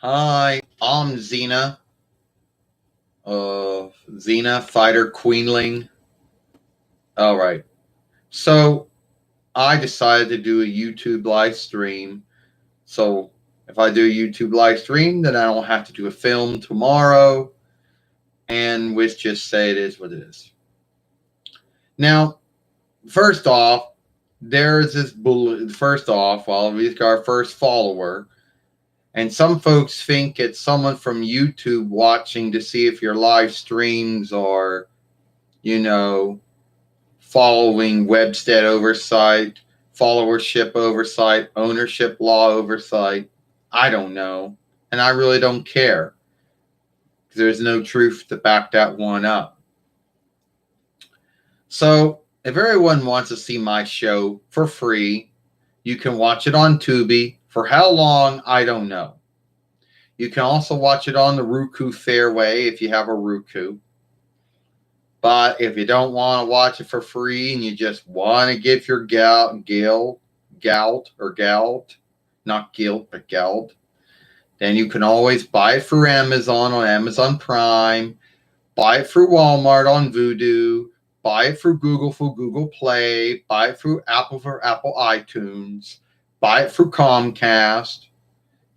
Hi, I'm XENA. XENA Fighter Queenling. All right. So I decided to do a YouTube live stream. So if I do a YouTube live stream, then I don't have to do a film tomorrow. And let's just say it is what it is. Now, first off, there's this first off, well, we've got our first follower. And some folks think it's someone from YouTube watching to see if your live streams are, following Webstead oversight, followership oversight, ownership law oversight. I don't know. And I really don't care because there's no truth to back that one up. So if everyone wants to see my show for free, you can watch it on Tubi. For how long, I don't know. You can also watch it on the Roku Fairway if you have a Roku. But if you don't want to watch it for free and you just want to give your gout, not guilt, but gout, then you can always buy it through Amazon on Amazon Prime, buy it through Walmart on Vudu, buy it through Google for Google Play, buy it through Apple for Apple iTunes, buy it through Comcast,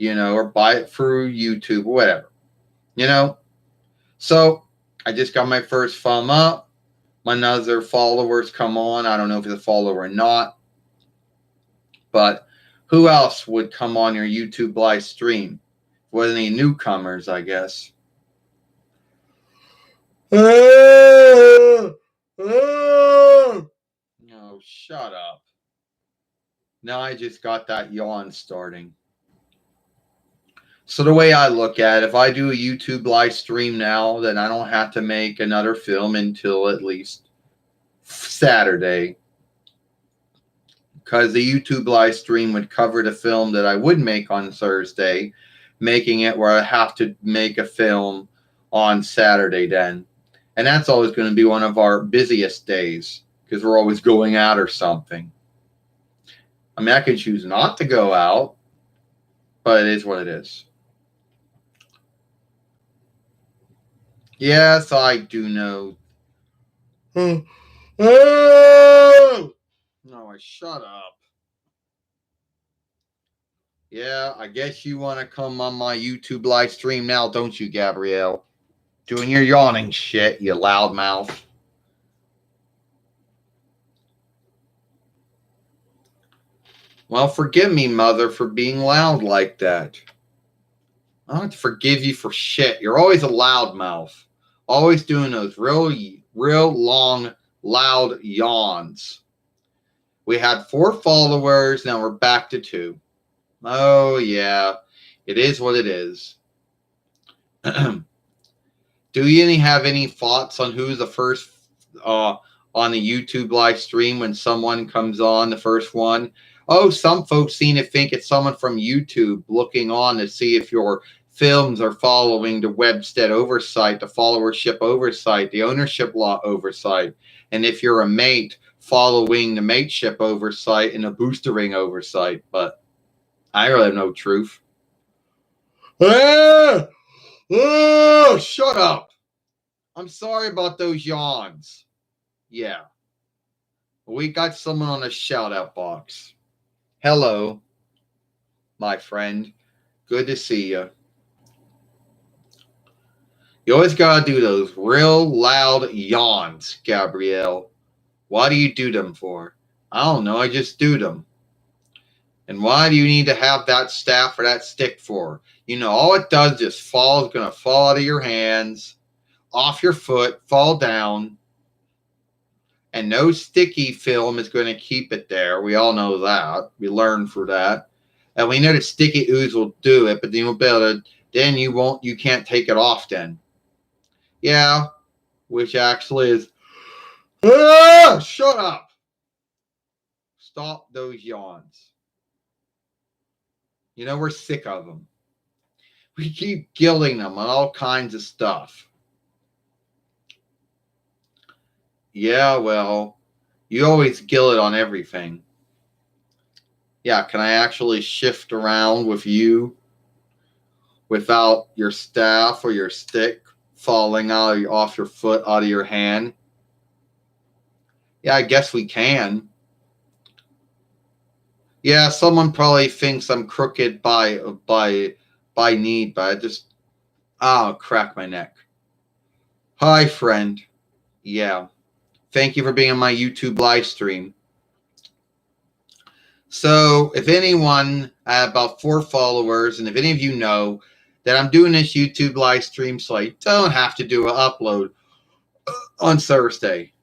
or buy it through YouTube, whatever, So I just got my first thumb up. My other followers come on. I don't know if it's a follower or not. But who else would come on your YouTube live stream? Wasn't any newcomers, I guess. No, shut up. Now I just got that yawn starting. So the way I look at it, if I do a YouTube live stream now, then I don't have to make another film until at least Saturday. Because the YouTube live stream would cover the film that I would make on Thursday, making it where I have to make a film on Saturday then. And that's always going to be one of our busiest days because we're always going out or something. I mean, I can choose not to go out, but it is what it is. Yes, I do know. No, shut up. Yeah, I guess you want to come on my YouTube live stream now, don't you, Gabrielle? Doing your yawning shit, you loudmouth. Well, forgive me, mother, for being loud like that. I don't have to forgive you for shit. You're always a loudmouth. Always doing those real long, loud yawns. We had 4 followers, now we're back to 2. Oh, yeah. It is what it is. Do you have any thoughts on who's the first on the YouTube live stream when someone comes on, the first one? Oh, some folks seem to think it's someone from YouTube looking on to see if your films are following the Webstead oversight, the followership oversight, the ownership law oversight, and if you're a mate, following the mateship oversight and the boostering oversight. But I really have no truth. Oh, shut up. I'm sorry about those yawns. Yeah. We got someone on a shout-out box. Hello, my friend. Good to see you. You always gotta do those real loud yawns, Gabrielle. Why do you do them for? I don't know, I just do them. And why do you need to have that staff or that stick for? All it does is fall. It's gonna fall out of your hands, off your foot, fall down. And no sticky film is going to keep it there. We all know that. We learned for that. And we know the sticky ooze will do it, but then you'll be able to, then you can't take it off then. Yeah, which actually is, shut up. Stop those yawns. We're sick of them. We keep guilting them on all kinds of stuff. Yeah, well, you always gill it on everything. Yeah, can I actually shift around with you without your staff or your stick falling off your foot, out of your hand? Yeah, I guess we can. Yeah, someone probably thinks I'm crooked by need, but I just crack my neck. Hi, friend. Yeah. Thank you for being on my YouTube live stream. So, if anyone, I have about 4 followers, and if any of you know that I'm doing this YouTube live stream so I don't have to do an upload on Thursday.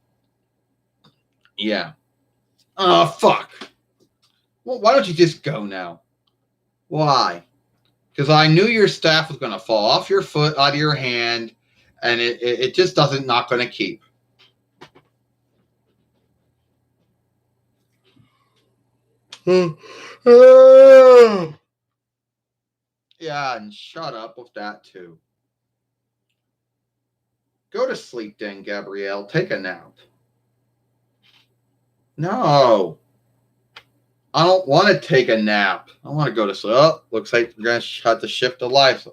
Yeah. Oh, fuck. Well, why don't you just go now? Why? Because I knew your staff was going to fall off your foot, out of your hand, and it just doesn't not going to keep. Yeah, and shut up with that too. Go to sleep then, Gabrielle. Take a nap. No. I don't want to take a nap. I want to go to sleep. Oh, looks like we're going to have to shift the lights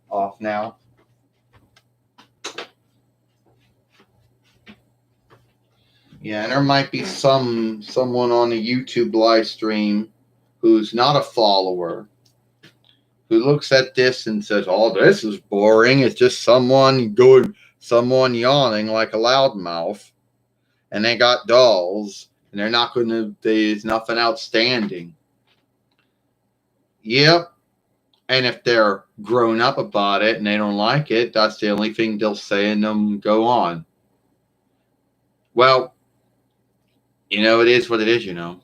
off now. Yeah, and there might be someone on the YouTube live stream who's not a follower who looks at this and says, "Oh, this is boring. It's just someone yawning like a loudmouth, and they got dolls, and they're not going to. There's nothing outstanding." Yep. And if they're grown up about it and they don't like it, that's the only thing they'll say and they'll go on. Well, it is what it is, And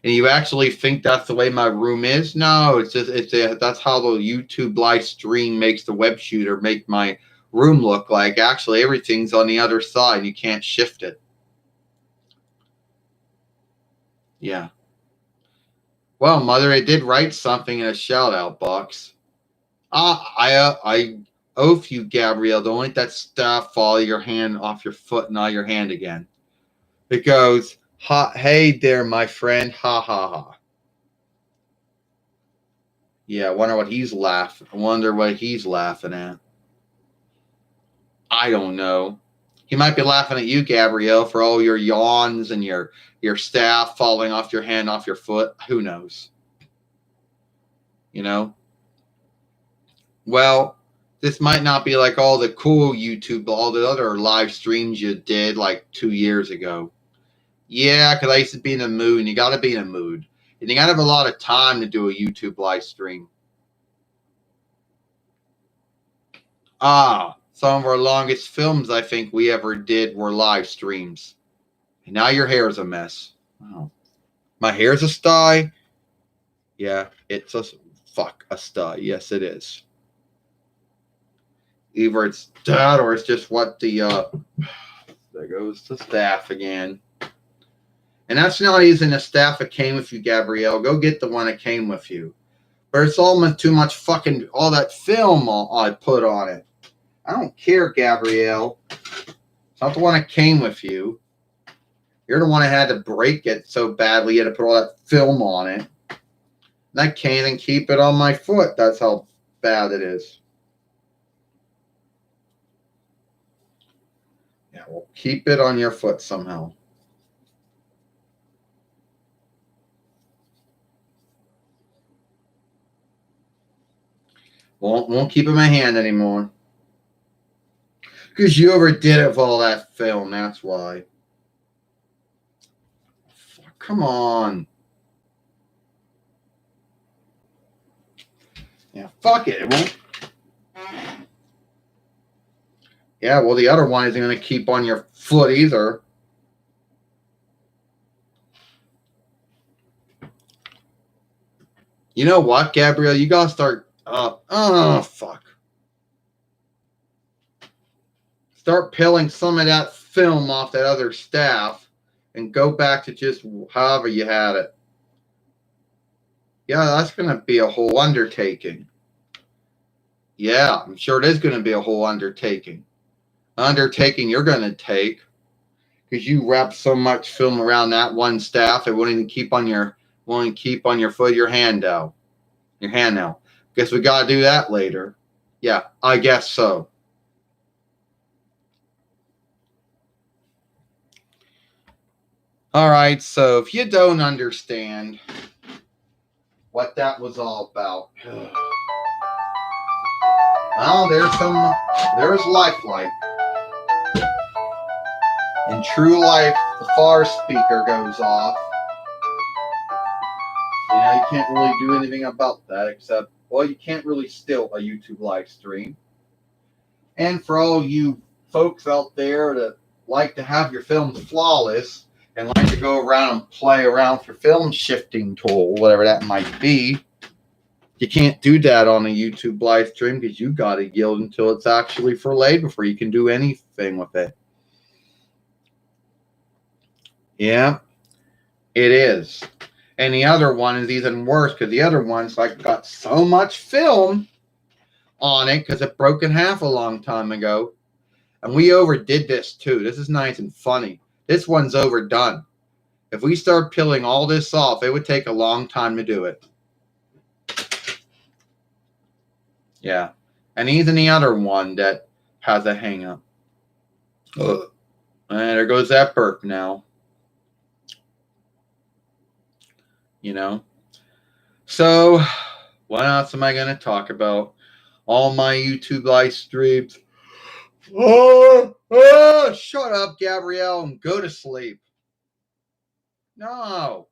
you actually think that's the way my room is? No, that's how the YouTube live stream makes the web shooter make my room look like. Actually, everything's on the other side. You can't shift it. Yeah. Well, Mother, I did write something in a shout-out box. I oath you, Gabrielle, don't let that staff fall your hand off your foot and out your hand again. It goes, hey there, my friend, ha ha ha. Yeah, I wonder what he's laughing at. I don't know. He might be laughing at you, Gabrielle, for all your yawns and your staff falling off your hand, off your foot. Who knows? Well, this might not be like all the cool YouTube, all the other live streams you did like 2 years ago. Yeah, because I used to be in the mood, and you got to be in a mood. And you got to have a lot of time to do a YouTube live stream. Some of our longest films I think we ever did were live streams. And now your hair is a mess. Oh. My hair's a sty? Yeah, it's a sty. Yes, it is. Either it's that or it's just what there goes the staff again. And that's not using the staff that came with you, Gabrielle. Go get the one that came with you. But it's almost too much fucking, all that film I put on it. I don't care, Gabrielle. It's not the one that came with you. You're the one that had to break it so badly you had to put all that film on it. And I can't even keep it on my foot. That's how bad it is. Yeah, well, keep it on your foot somehow. Won't keep it in my hand anymore. Because you overdid it with all that film, that's why. Come on. Yeah, fuck it. It won't. Yeah, well, the other one isn't going to keep on your foot either. You know what, Gabrielle? You got to start... fuck. Start peeling some of that film off that other staff and go back to just however you had it. Yeah, that's going to be a whole undertaking. Yeah, I'm sure it is going to be a whole undertaking. Undertaking you're going to take because you wrap so much film around that one staff it won't even keep on your foot, your hand now. Guess we gotta do that later. Yeah, I guess so. Alright, so if you don't understand what that was all about, well, there's lifelike. In true life, the far speaker goes off. You can't really do anything about that except, well, you can't really steal a YouTube live stream. And for all you folks out there that like to have your films flawless and like to go around and play around with your film shifting tool, whatever that might be, you can't do that on a YouTube live stream because you got to yield until it's actually filleted before you can do anything with it. Yeah, it is. And the other one is even worse because the other one's like got so much film on it because it broke in half a long time ago. And we overdid this too. This is nice and funny. This one's overdone. If we start peeling all this off, it would take a long time to do it. Yeah. And even the other one that has a hang up. And there goes that burp now. So, what else am I going to talk about? All my YouTube live streams. Oh, shut up, Gabrielle, and go to sleep. No.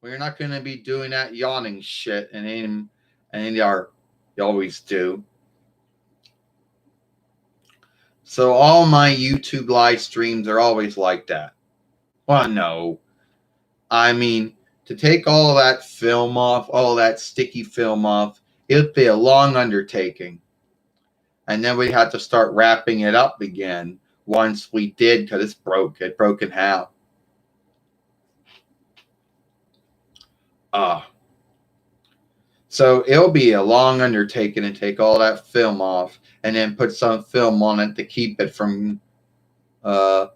We're not going to be doing that yawning shit and you always do. So all my YouTube live streams are always like that. Well, no. I mean, to take all that film off, all that sticky film off, it'd be a long undertaking. And then we'd have to start wrapping it up again once we did, because it's broke. It broke in half. So it'll be a long undertaking to take all that film off and then put some film on it to keep it from, to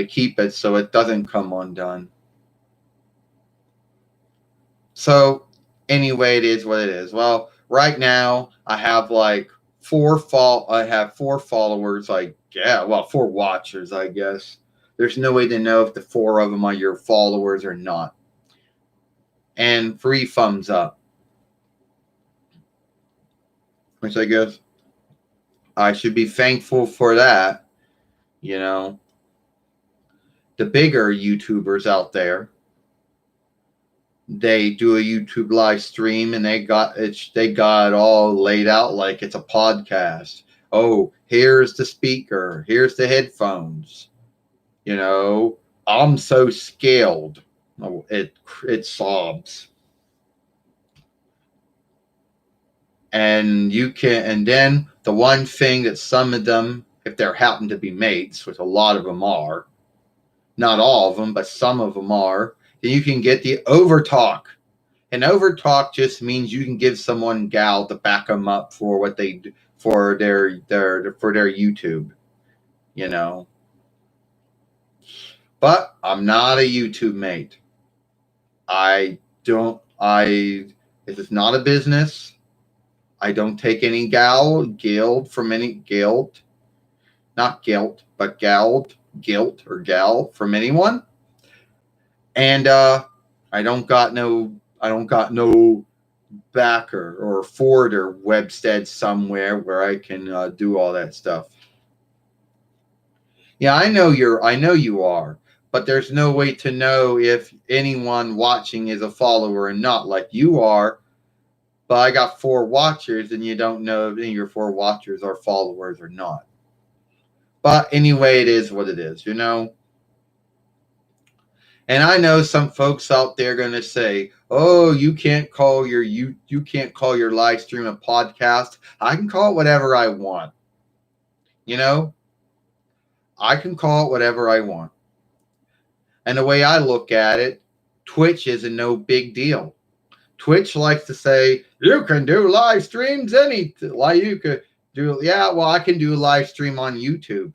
keep it so it doesn't come undone. So anyway, it is what it is. Well, right now I have like four followers. Four watchers, I guess. There's no way to know if the four of them are your followers or not. And 3 thumbs up, which I guess I should be thankful for that. The bigger YouTubers out there, they do a YouTube live stream and they got it all laid out like it's a podcast. Oh, here's the speaker, here's the headphones. I'm so scaled. It sobs. And then the one thing that some of them, if there happen to be mates, which a lot of them are, not all of them, but some of them are, then you can get the overtalk. And overtalk just means you can give someone gal to back them up for what they do, for their YouTube, But I'm not a YouTube mate. This is not a business. I don't take any guilt from anyone. And I don't got no backer or Ford or Webstead somewhere where I can do all that stuff. Yeah, I know you are, but there's no way to know if anyone watching is a follower or not, like you are. But I got 4 watchers, and you don't know if any of your 4 watchers are followers or not. But anyway, it is what it is, And I know some folks out there going to say, "Oh, you can't call your live stream a podcast." I can call it whatever I want. I can call it whatever I want. And the way I look at it, Twitch is a no big deal. Twitch likes to say, you can do live streams I can do a live stream on YouTube.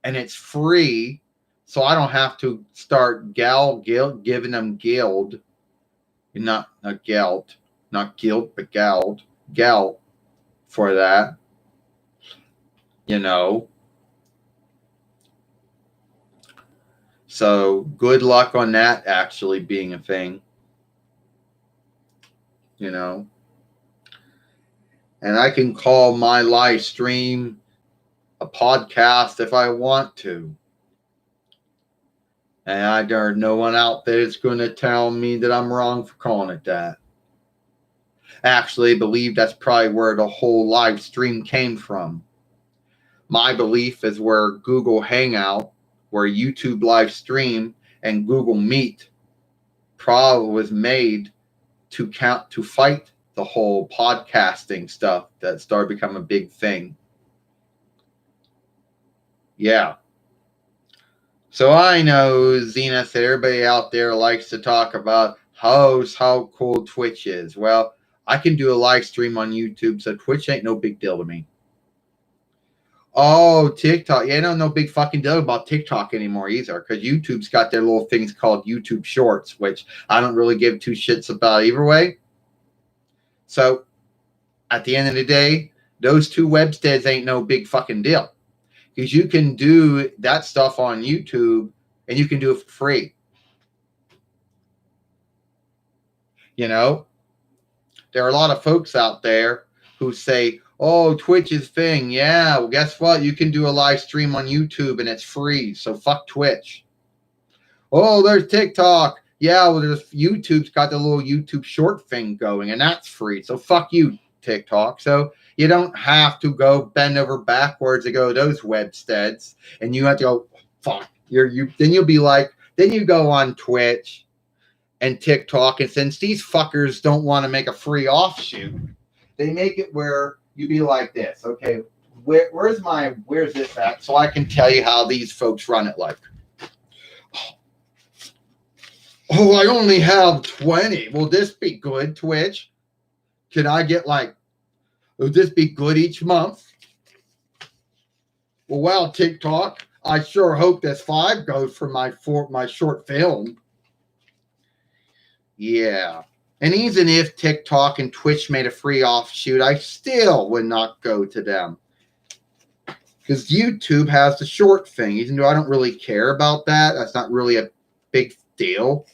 And it's free, so I don't have to start giving them guild. Not not guilt, but gout for that, you know. So good luck on that actually being a thing, you know. And I can call my live stream a podcast if I want to. And there's no one out there that's going to tell me that I'm wrong for calling it that. Actually, I believe that's probably where the whole live stream came from. My belief is where Google Hangout, where YouTube live stream, and Google Meet probably was made to fight the whole podcasting stuff that started becoming a big thing. Yeah. So I know, Zenith, that everybody out there likes to talk about how cool Twitch is. Well, I can do a live stream on YouTube, so Twitch ain't no big deal to me. Oh, TikTok. Yeah, no big fucking deal about TikTok anymore either, because YouTube's got their little things called YouTube Shorts, which I don't really give two shits about either way. So, at the end of the day, those two websteads ain't no big fucking deal. Because you can do that stuff on YouTube, and you can do it for free. You know? There are a lot of folks out there who say, oh, Twitch is thing. Yeah, well, guess what? You can do a live stream on YouTube and it's free. So fuck Twitch. Oh, there's TikTok. Yeah, well, there's YouTube's got the little YouTube short thing going and that's free. So fuck you, TikTok. So you don't have to go bend over backwards to go to those websteads. And you have to go, fuck. Then you'll be like, then you go on Twitch and TikTok, and since these fuckers don't want to make a free offshoot, they make it where you be like this. Okay, where's this at? So I can tell you how these folks run it like. Oh, I only have 20. Will this be good, Twitch? Can I get will this be good each month? Well, TikTok, I sure hope this 5 goes for my short film. Yeah. And even if TikTok and Twitch made a free offshoot, I still would not go to them. Because YouTube has the short thing. Even though I don't really care about that, that's not really a big deal.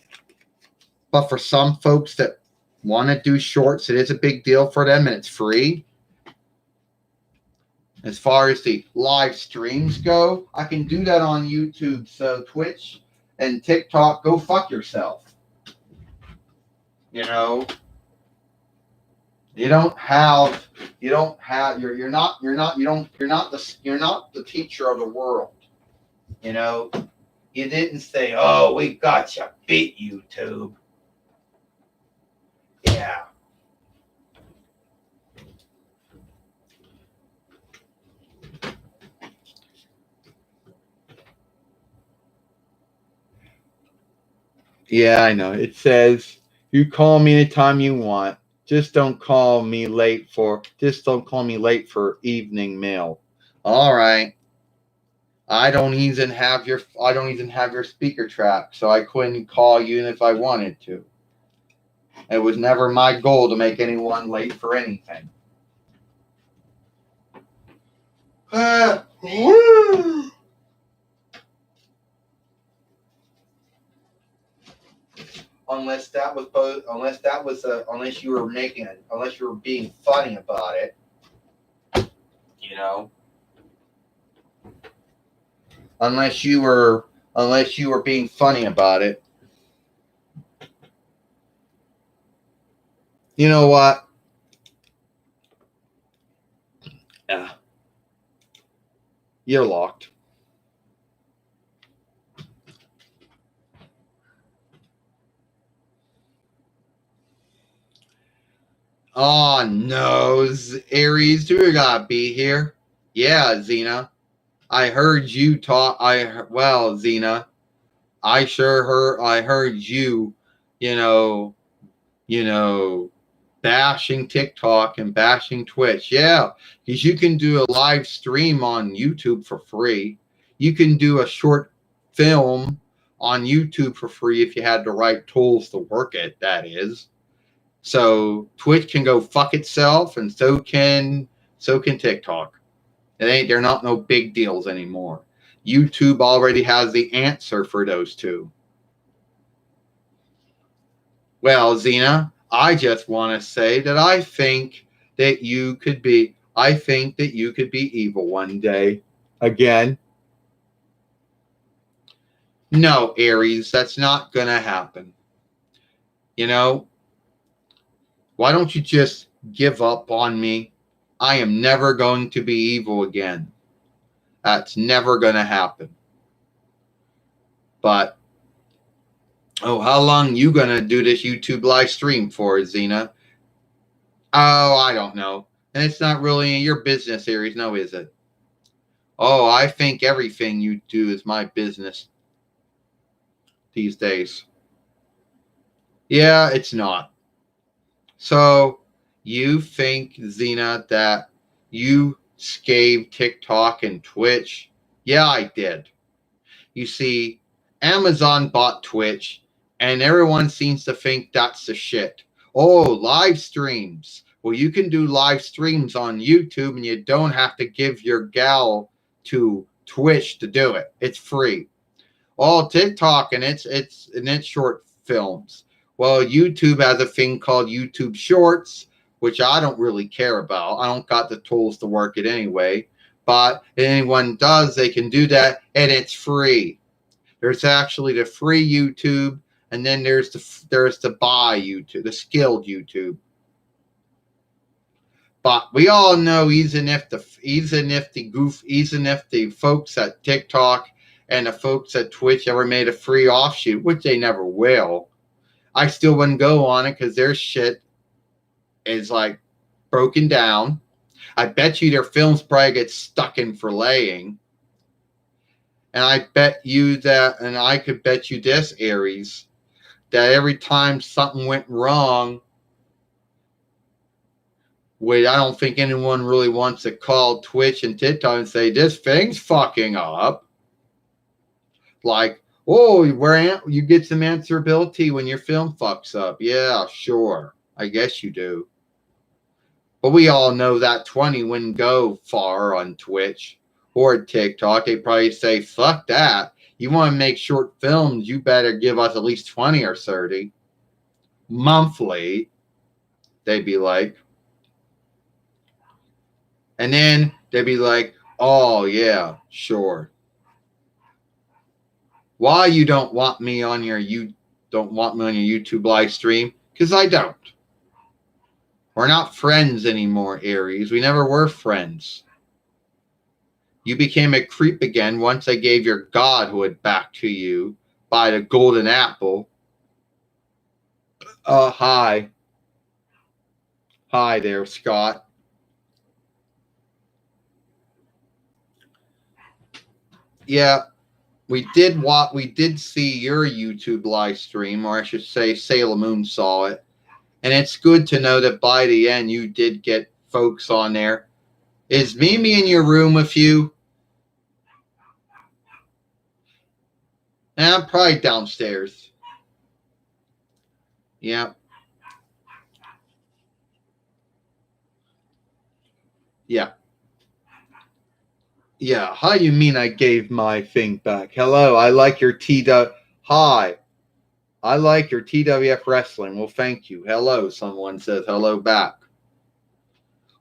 But for some folks that want to do shorts, it is a big deal for them and it's free. As far as the live streams go, I can do that on YouTube. So Twitch and TikTok, go fuck yourself. You know, you're not the teacher of the world. You know, you didn't say, oh, we got you beat, YouTube. Yeah. Yeah, I know. It says, you call me anytime you want. Just don't call me late for evening mail. All right. I don't even have your speaker track, so I couldn't call you if I wanted to. It was never my goal to make anyone late for anything. Unless you were being funny about it, you know. Unless you were being funny about it. You know what? Yeah. You're locked. Oh no, Aries, do you gotta be here? Yeah, Xena. I heard you talk. Xena. I heard you. You know, bashing TikTok and bashing Twitch. Yeah, because you can do a live stream on YouTube for free. You can do a short film on YouTube for free if you had the right tools to work it. That is. So Twitch can go fuck itself, and so can TikTok. They're not no big deals anymore. YouTube already has the answer for those two. Well, XENA, I just want to say that I think that you could be evil one day. Again. No, Aries, that's not going to happen. You know, why don't you just give up on me? I am never going to be evil again. That's never going to happen. But, how long you going to do this YouTube live stream for, XENA? Oh, I don't know. And it's not really in your business, Aries, no, is it? Oh, I think everything you do is my business these days. Yeah, it's not. So, you think, XENA, that you scaved TikTok and Twitch? Yeah, I did. You see, Amazon bought Twitch, and everyone seems to think that's the shit. Oh, live streams. Well, you can do live streams on YouTube, and you don't have to give your gal to Twitch to do it. It's free. Oh, TikTok and it's short films. Well, YouTube has a thing called YouTube Shorts, which I don't really care about. I don't got the tools to work it anyway. But if anyone does, they can do that, and it's free. There's actually the free YouTube, and then there's the buy YouTube, the skilled YouTube. But we all know, even if the folks at TikTok and the folks at Twitch ever made a free offshoot, which they never will, I still wouldn't go on it because their shit is like broken down. I bet you their films probably get stuck in for laying. And I bet you that, and I could bet you this, Aries, that every time something went wrong, I don't think anyone really wants to call Twitch and TikTok and say, this thing's fucking up. Like, oh, you get some answerability when your film fucks up. Yeah, sure. I guess you do. But we all know that 20 wouldn't go far on Twitch or TikTok. They probably say, fuck that. You want to make short films, you better give us at least 20 or 30 monthly. They'd be like. And then they'd be like, oh, yeah, sure. Why you don't want me on your YouTube live stream? Because I don't. We're not friends anymore, Aries. We never were friends. You became a creep again once I gave your godhood back to you by the golden apple. Hi. Hi there, Scott. Yeah, we did see your YouTube live stream, or I should say Sailor Moon saw it. And it's good to know that by the end you did get folks on there. Is Mimi in your room with you? I'm probably downstairs. Yeah. Yeah. Yeah. How you mean I gave my thing back? Hello, I like your Hi. I like your TWF wrestling. Well, thank you. Hello, someone says hello back.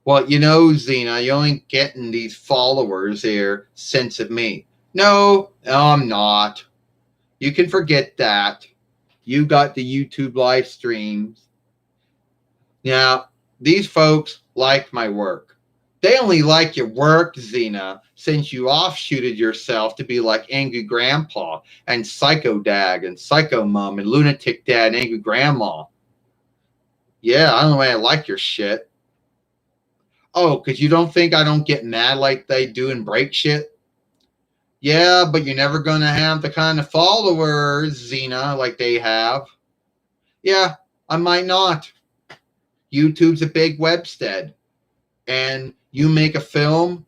Well, XENA, you ain't getting these followers here sense of me. No, I'm not. You can forget that. You got the YouTube live streams. Now, these folks like my work. They only like your work, XENA, since you offshooted yourself to be like Angry Grandpa and Psycho Dad and Psycho Mom and Lunatic Dad and Angry Grandma. Yeah, I don't know why I like your shit. Oh, because you don't think I don't get mad like they do and break shit? Yeah, but you're never going to have the kind of followers, XENA, like they have. Yeah, I might not. YouTube's a big webstead. And you make a film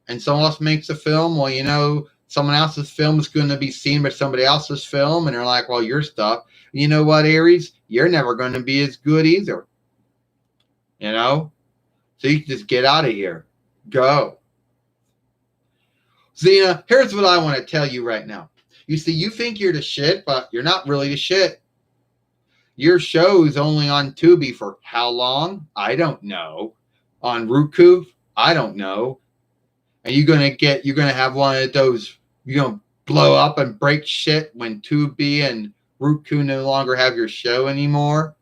and someone else makes a film, well, someone else's film is going to be seen by somebody else's film, and they're like, well, your stuff. You know what, Aries? You're never going to be as good either. you know? So you can just get out of here. Go. XENA, here's what I want to tell you right now. You see, you think you're the shit, but you're not really the shit. Your show's only on Tubi for how long? I don't know. On Roku? I don't know. And you're gonna have one of those, you're gonna blow up and break shit when Tubi and Roku no longer have your show anymore.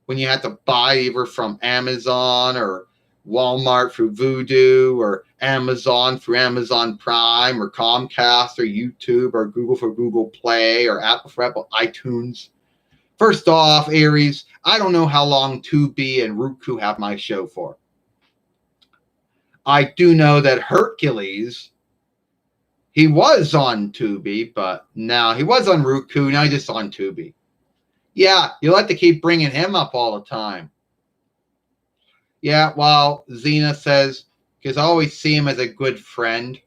When you have to buy either from Amazon or Walmart through Vudu or Amazon through Amazon Prime or Comcast or YouTube or Google for Google Play or Apple for Apple iTunes. First off, Aries, I don't know how long Tubi and Roku have my show for. I do know that Hercules, he was on Tubi, but now he was on Roku, now he's just on Tubi. Yeah, you'll have to keep bringing him up all the time. Yeah, well, XENA says, because I always see him as a good friend.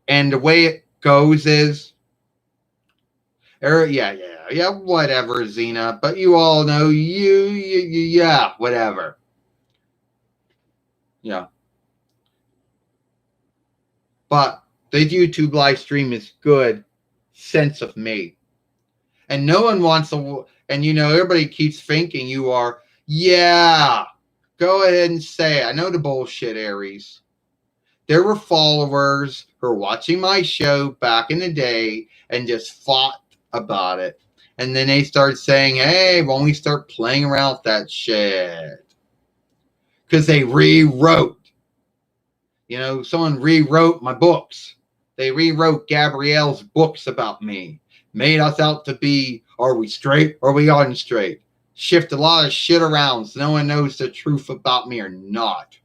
And the way it goes is, yeah, whatever, XENA. But you all know, yeah, whatever. Yeah. But the YouTube live stream is good sense of me. And no one wants to, and everybody keeps thinking you are, yeah, go ahead and say it. I know the bullshit, Aries. There were followers who were watching my show back in the day and just fought about it. And then they start saying, hey, why don't we start playing around with that shit? Because they rewrote. Someone rewrote my books. They rewrote Gabrielle's books about me. Made us out to be, are we straight or are we unstraight? Shift a lot of shit around so no one knows the truth about me or not.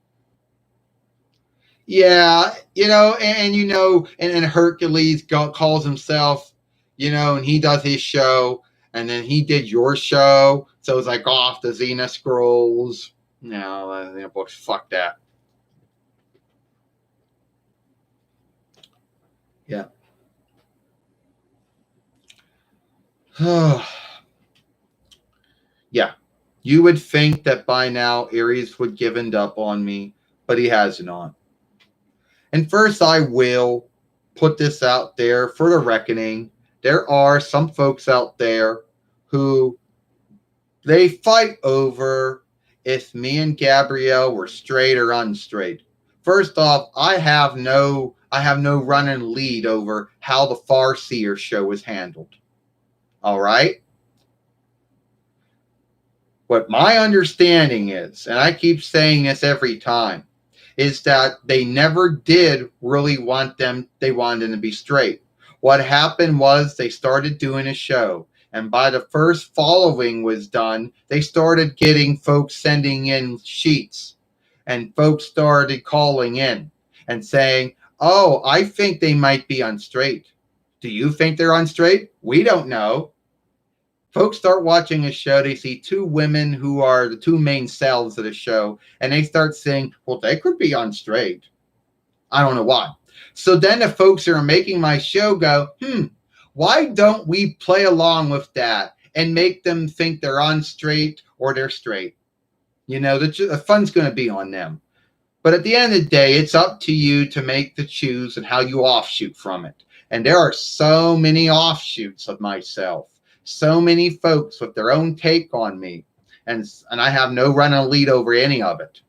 Yeah, and Hercules calls himself, and he does his show, and then he did your show, so it's like off the XENA scrolls. No, the books, fuck that. Yeah. Yeah. You would think that by now Aries would give up on me, but he has not. And first, I will put this out there for the reckoning. There are some folks out there who they fight over if me and Gabrielle were straight or unstraight. First off, I have no running lead over how the Farseer show is handled. All right? What my understanding is, and I keep saying this every time, is that they never did really want them. They wanted them to be straight. What happened was they started doing a show. And by the first following was done, they started getting folks sending in sheets. And folks started calling in and saying, oh, I think they might be unstraight. Do you think they're unstraight? We don't know. Folks start watching a show, they see two women who are the two main cells of the show, and they start saying, well, they could be unstraight. I don't know why. So then the folks who are making my show go, why don't we play along with that and make them think they're unstraight or they're straight? The fun's going to be on them. But at the end of the day, it's up to you to make the choose and how you offshoot from it. And there are so many offshoots of myself. So many folks with their own take on me, and I have no running lead over any of it.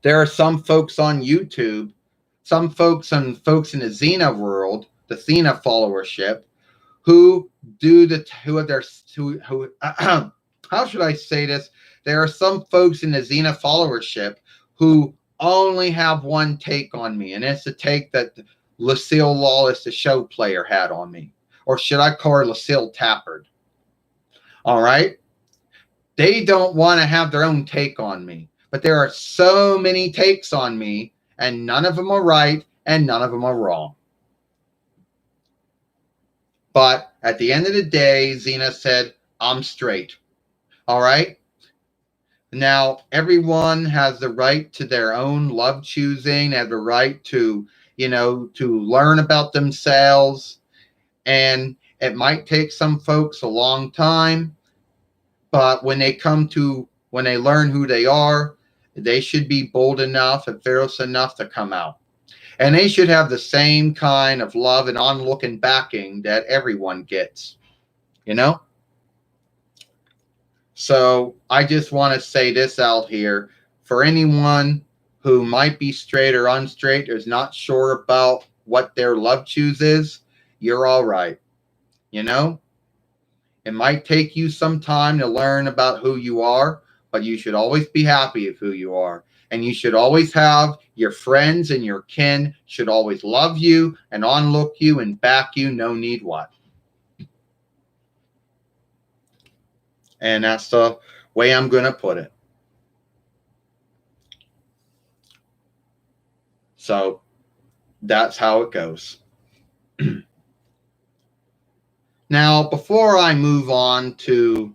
There are some folks on YouTube, some folks in the XENA world, the XENA followership, who how should I say this? There are some folks in the XENA followership who only have one take on me, and it's the take that Lucille Lawless, the show player, had on me. Or should I call her Lucille Tappard? All right? They don't want to have their own take on me. But there are so many takes on me, and none of them are right, and none of them are wrong. But at the end of the day, XENA said, I'm straight. All right? Now, everyone has the right to their own love choosing, they have the right to, to learn about themselves. And it might take some folks a long time, but when they come to when they learn who they are, they should be bold enough and fearless enough to come out. And they should have the same kind of love and onlooking backing that everyone gets, you know? So I just want to say this out here for anyone who might be straight or unstraight, or is not sure about what their love choose is, you're all right. You know, it might take you some time to learn about who you are, but you should always be happy of who you are. And you should always have your friends and your kin should always love you and onlook you and back you, no need what. And that's the way I'm going to put it. So that's how it goes. Now, before I move on to,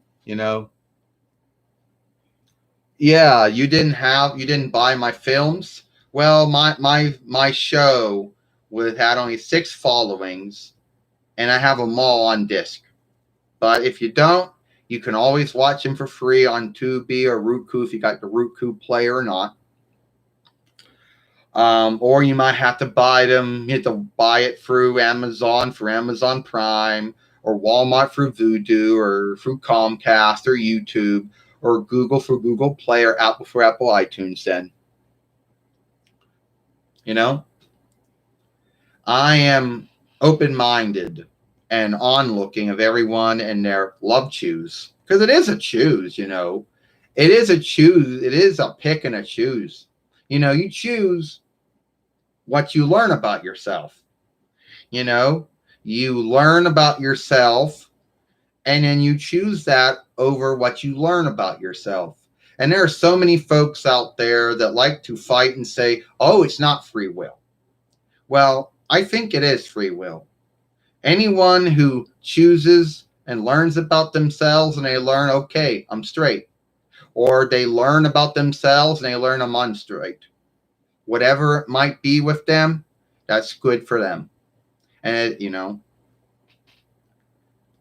yeah, you didn't buy my films. Well, my show had only 6 followings, and I have them all on disc. But if you don't, you can always watch them for free on Tubi or Roku if you got the Roku player or not. Or you might have to buy them. You have to buy it through Amazon for Amazon Prime, or Walmart for Vudu, or through Comcast or YouTube, or Google for Google Play, or Apple for Apple iTunes. Then, I am open-minded and onlooking of everyone and their love choose, because it is a choose. It is a choose. It is a pick and a choose. You choose what you learn about yourself. You learn about yourself, and then you choose that over what you learn about yourself. And there are so many folks out there that like to fight and say, oh, it's not free will. Well, I think it is free will. Anyone who chooses and learns about themselves and they learn, okay, I'm straight, or they learn about themselves and they learn I'm unstraight, whatever it might be with them, that's good for them. And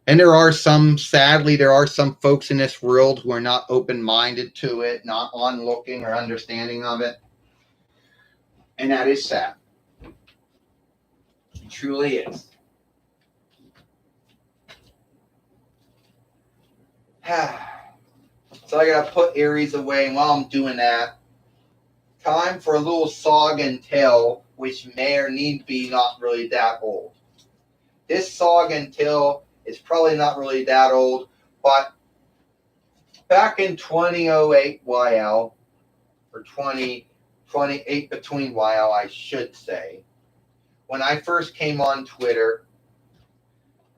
and sadly, there are some folks in this world who are not open-minded to it, not onlooking or understanding of it. And that is sad. It truly is. So I gotta put Aries away, and while I'm doing that, time for a little song and tell, which may or need be not really that old. This song and tell is probably not really that old, but back in 2008 YL, or 2028 between YL, I should say, when I first came on Twitter,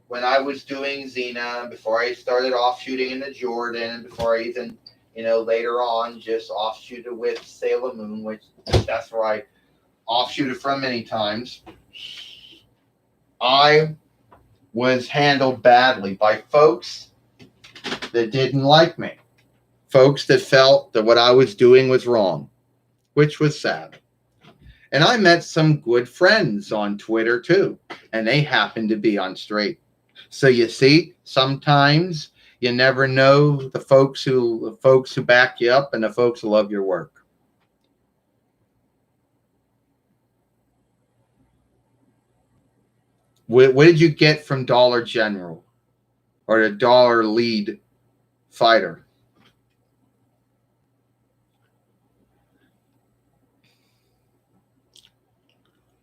when I was doing XENA, before I started offshooting into Jordan, before I even, later on just offshooted with Sailor Moon, which that's where I offshooted from many times, I was handled badly by folks that didn't like me. Folks that felt that what I was doing was wrong, which was sad. And I met some good friends on Twitter too, and they happened to be on straight. So you see, sometimes you never know the folks who back you up and the folks who love your work. What did you get from Dollar General or the Dollar Lead Fighter?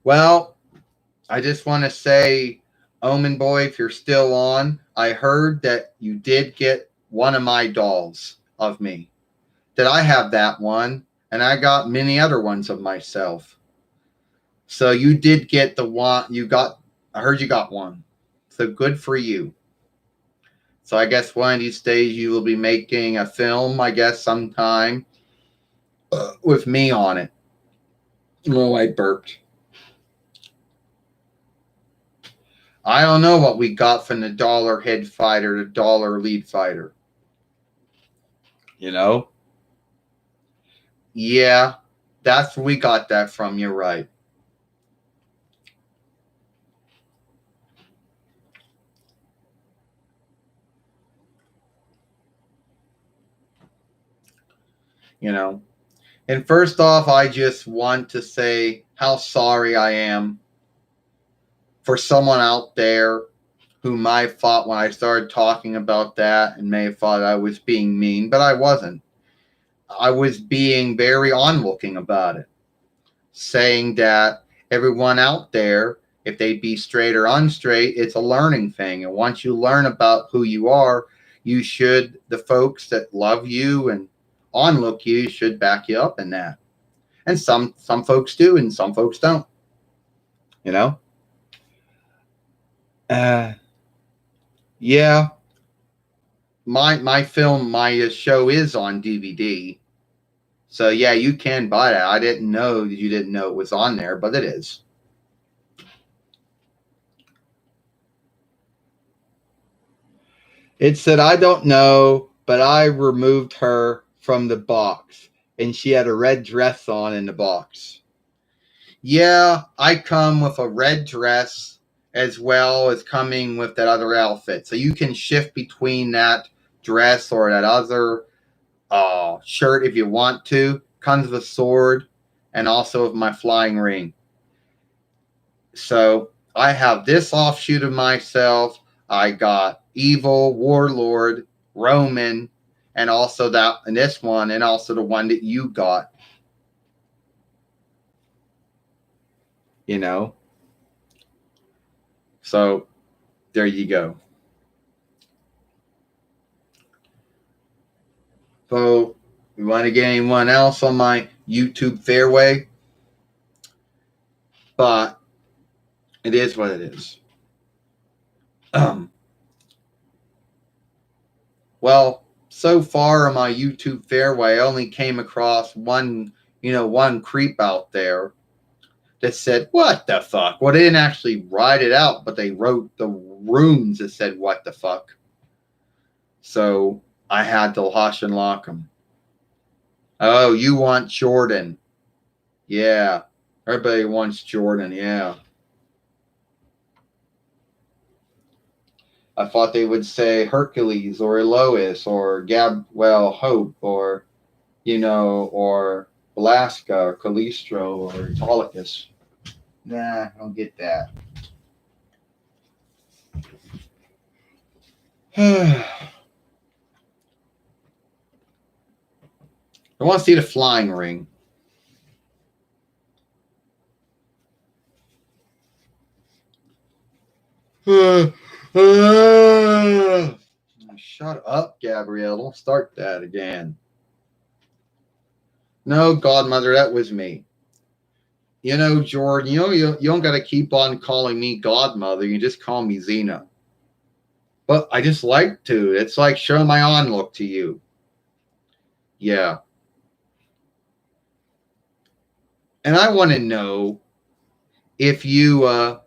Well, I just want to say, Omen Boy, if you're still on, I heard that you did get one of my dolls of me. That I have that one, and I got many other ones of myself. So you did get the one I heard you got one. So good for you. So I guess one of these days you will be making a film, I guess sometime, with me on it. Oh, I burped. I don't know what we got from the Dollar Head Fighter, the Dollar Lead Fighter. Yeah, that's where we got that from. You're right. you know. And first off, I just want to say how sorry I am for someone out there who might have thought when I started talking about that and may have thought I was being mean, but I wasn't. I was being very onlooking about it, saying that everyone out there, if they be straight or unstraight, it's a learning thing. And once you learn about who you are, you should, the folks that love you and onlook you should back you up in that. And some folks do, and some folks don't. You know. Yeah. My film, my show is on DVD. So yeah, you can buy that. I didn't know you didn't know it was on there, but it is. It said, I don't know, but I removed her from the box, and she had a red dress on in the box. Yeah, I come with a red dress as well as coming with that other outfit. So you can shift between that dress or that other shirt if you want to. Comes with a sword and also with my flying ring. So I have this offshoot of myself. I got evil, warlord, Roman, and also that and this one, and also the one that you got. You know. So there you go. So you want to get anyone else on my YouTube fairway? But it is what it is. Well, so far on my YouTube fairway, I only came across one creep out there that said, "What the fuck?" Well, they didn't actually write it out, but they wrote the runes that said, "What the fuck?" So I had to hush and lock them. Oh, you want Jordan? Yeah. Everybody wants Jordan, yeah. I thought they would say Hercules or Lois or Hope or, or Alaska or Callisto or Autolycus. Nah, I don't get that. I want to see the flying ring. Shut up, Gabrielle. Don't start that again. No, Godmother, that was me. Jordan, you don't got to keep on calling me Godmother. You just call me XENA. But I just like to. It's like showing my onlook to you. Yeah. And I want to know if you,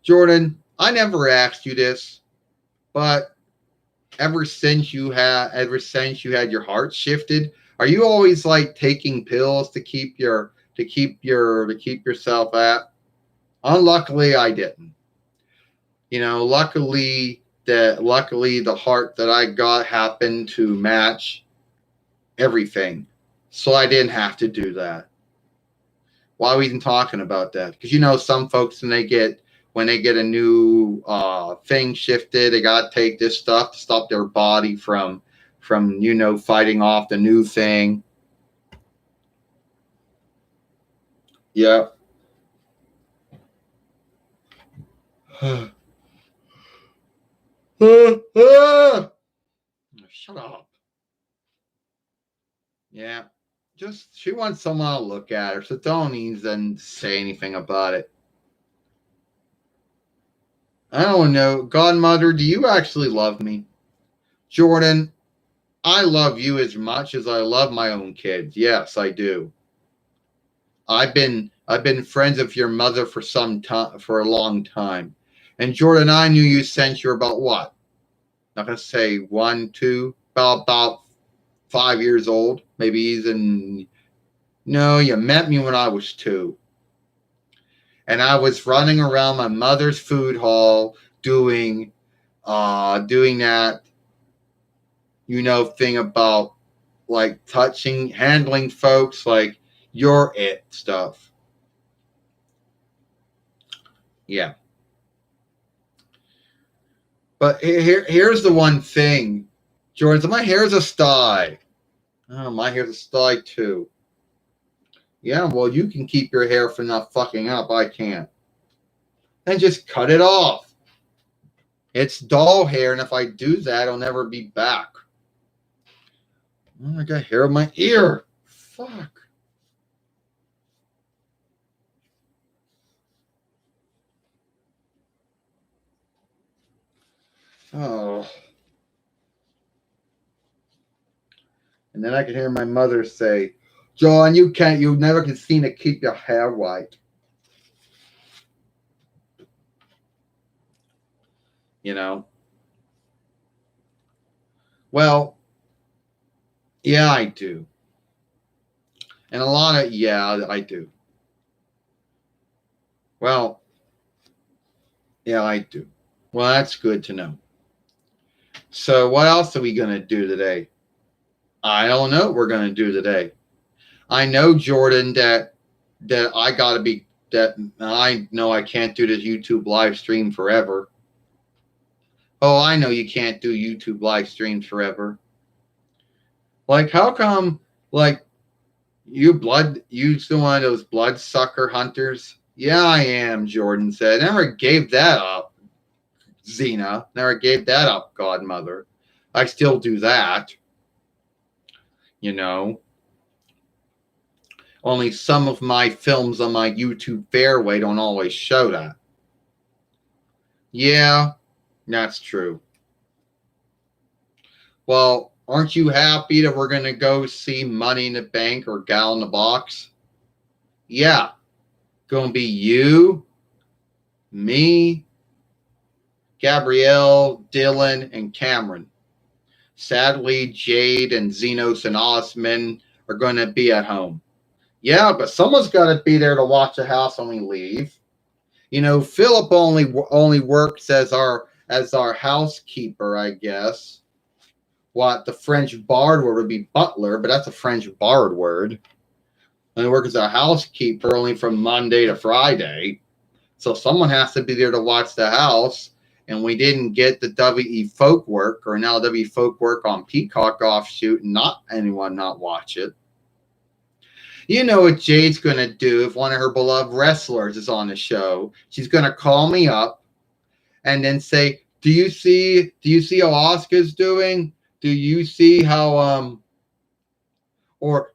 Jordan, I never asked you this, but ever since you had your heart shifted, are you always like taking pills to keep yourself at? Unluckily, I didn't. Luckily the heart that I got happened to match everything, so I didn't have to do that. Why are we even talking about that? Because some folks when they get a new thing shifted, they got to take this stuff to stop their body from fighting off the new thing. Yeah. Shut up. Yeah. Just she wants someone to look at her, so don't even say anything about it. I don't know. Godmother, do you actually love me? Jordan, I love you as much as I love my own kids. Yes, I do. I've been friends with your mother for some time, for a long time. And Jordan, I knew you since you were about what? Not gonna say 1, 2, about 5 years old, maybe even. No, you met me when I was 2. And I was running around my mother's food hall doing that, thing about like touching, handling folks like you're it stuff. Yeah. But here's the one thing, Jordan. So my hair's a sty. Oh, my hair's a sty too. Yeah, well, you can keep your hair from not fucking up. I can't. And just cut it off. It's doll hair, and if I do that, I'll never be back. Oh, I got hair in my ear. Fuck. Oh. And then I can hear my mother say, John, you never can seem to keep your hair white. You know? Well, yeah, I do. And a lot of, yeah, I do. Well, yeah, I do. Well, that's good to know. So, what else are we going to do today? I don't know what we're going to do today. I know, Jordan, that I got to be, that I know I can't do this YouTube live stream forever. Oh, I know you can't do YouTube live streams forever. Like, how come, like, you still one of those bloodsucker hunters? Yeah, I am, Jordan said. Never gave that up, XENA. Never gave that up, godmother. I still do that. You know. Only some of my films on my YouTube fairway don't always show that. Yeah, that's true. Well, aren't you happy that we're going to go see Money in the Bank or Gal in the Box? Yeah. Going to be you, me, Gabrielle, Dylan, and Cameron. Sadly, Jade and Zenos and Osman are going to be at home. Yeah, but someone's got to be there to watch the house when we leave. You know, Philip only works as our housekeeper, I guess. What the French barred word would be butler, but that's a French barred word. Only works as a housekeeper only from Monday to Friday. So someone has to be there to watch the house. And we didn't get the WE Folk Work or now WE Folk Work on Peacock offshoot and not anyone not watch it. You know what Jade's going to do if one of her beloved wrestlers is on the show. She's going to call me up and then say, do you see how Asuka's doing? Do you see how Io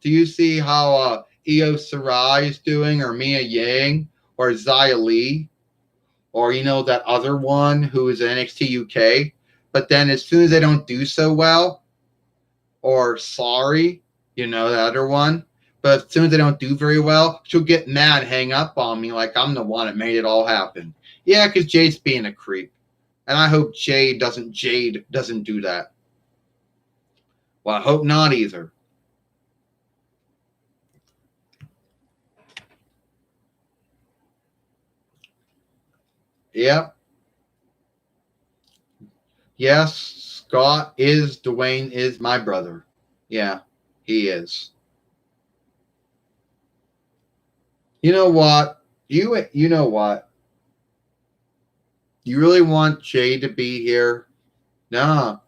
Sarai is doing, or Mia Yang, or Xia Li, or that other one who is NXT UK? But then as soon as they don't do so well, or sorry, the other one. But as soon as they don't do very well, she'll get mad, hang up on me like I'm the one that made it all happen. Yeah, because Jade's being a creep. And I hope Jade doesn't do that. Well, I hope not either. Yep. Yes, Dwayne is my brother. Yeah, he is. You know what? You know what? You really want Jade to be here? Nah.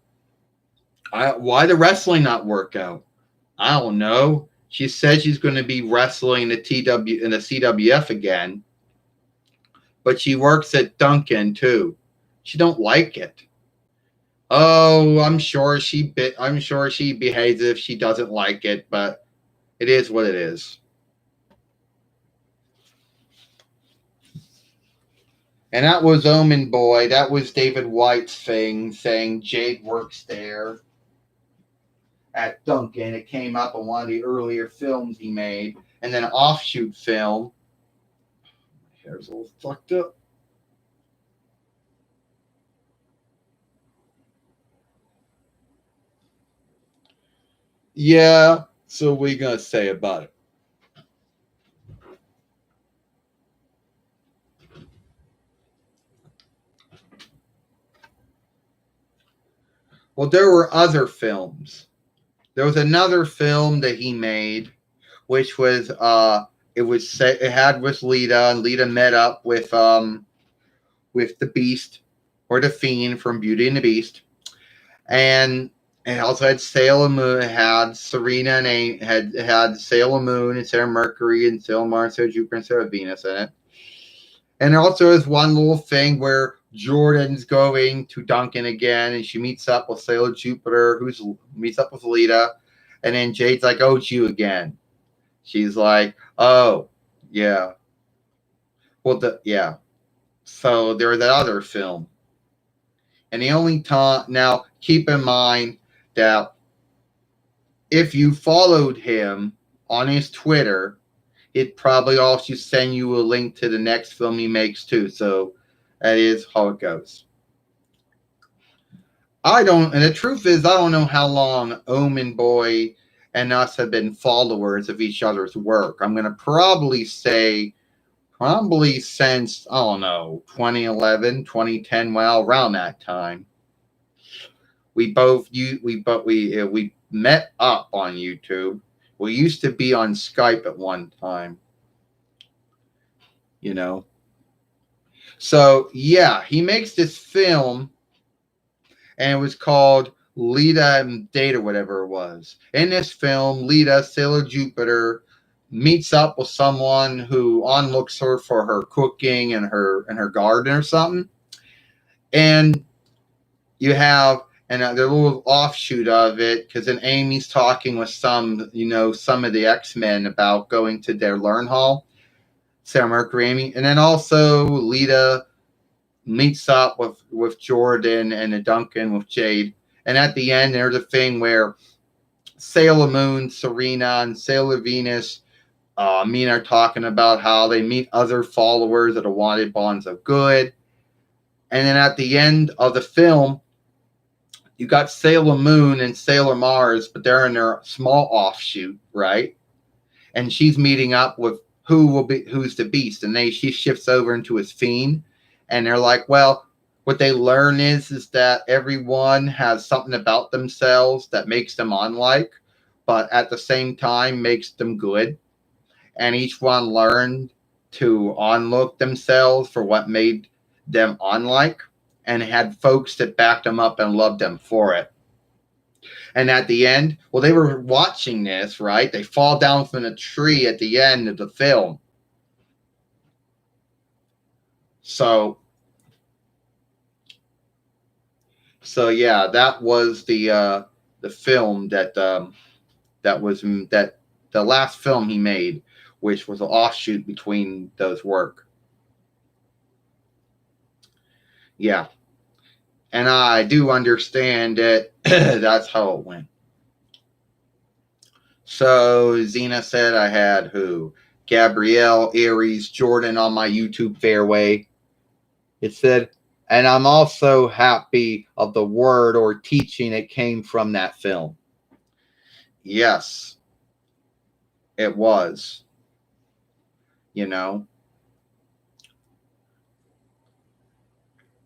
Why the wrestling not work out? I don't know. She said she's going to be wrestling in the CWF again, but she works at Duncan too. She don't like it. Oh, I'm sure she behaves if she doesn't like it, but it is what it is. And that was Omen Boy. That was David White's thing, saying Jade works there at Duncan. It came up in one of the earlier films he made. And then an offshoot film. My hair's a little fucked up. Yeah, so what are you going to say about it? Well, there were other films. There was another film that he made, which was it had with Lita, and Lita met up with the Beast or the Fiend from Beauty and the Beast, and it also had Sailor Moon. It had Serena and had Sailor Moon and Sarah Mercury and Sailor Mars, Sarah Jupiter, and Sarah Venus in it. And there also is one little thing where Jordan's going to Duncan again, and she meets up with Sailor Jupiter, who's meets up with Lita, and then Jade's like, "Oh, it's you again." She's like, "Oh, yeah." Well, yeah. So there was that other film, and the only time now, keep in mind that if you followed him on his Twitter, it probably also send you a link to the next film he makes too. So that is how it goes. And the truth is, I don't know how long Omen Boy and us have been followers of each other's work. I'm going to probably say, probably since, I don't know, 2011, 2010, well, around that time. We met up on YouTube. We used to be on Skype at one time, you know. So, yeah, he makes this film, and it was called Lita and Data, whatever it was. In this film, Lita, Sailor Jupiter, meets up with someone who onlooks her for her cooking and her garden or something. And you have the little offshoot of it, because then Amy's talking with some of the X-Men about going to their learn hall, Sarah Mercury, Amy, and then also Lita meets up with Jordan and Duncan with Jade. And at the end, there's a thing where Sailor Moon, Serena, and Sailor Venus are talking about how they meet other followers of the Wanted Bonds of Good. And then at the end of the film, you got Sailor Moon and Sailor Mars, but they're in their small offshoot, right? And she's meeting up with who's the Beast, and she shifts over into his Fiend. And they're like, well, what they learn is that everyone has something about themselves that makes them unlike, but at the same time makes them good. And each one learned to unlook themselves for what made them unlike, and had folks that backed them up and loved them for it. And at the end, well, they were watching this, right? They fall down from a tree at the end of the film. So yeah, that was the film that was the last film he made, which was an offshoot between those work. Yeah. And I do understand that that's how it went. So Xena said I had who? Gabrielle, Aries, Jordan on my YouTube fairway. It said, and I'm also happy of the word or teaching that came from that film. Yes, it was. You know?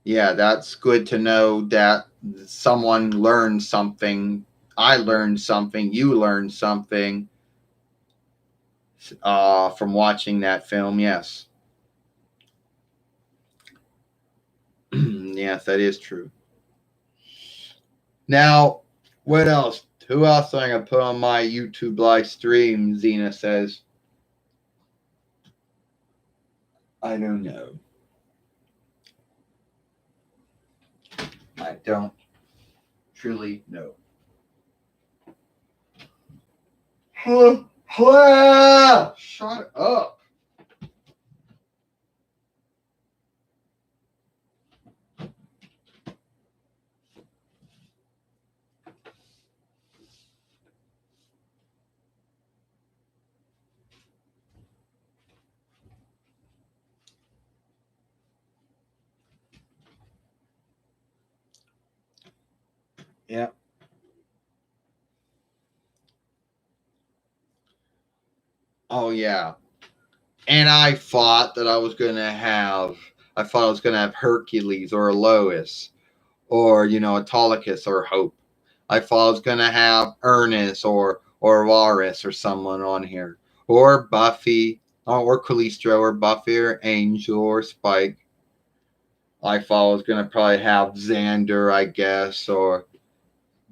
Yeah, that's good to know that someone learned something. I learned something. You learned something from watching that film. Yes. Yes, that is true. Now, what else? Who else am I going to put on my YouTube live stream? Xena says. I don't know. I don't truly know. Shut up. Yeah. Oh, yeah. And I thought that I was going to have Hercules or a Lois or, a Autolycus or Hope. I thought I was gonna have Ernest or Varys or someone on here, or Buffy, or Callisto, or Buffy, or Angel, or Spike. I thought I was gonna probably have Xander, I guess, or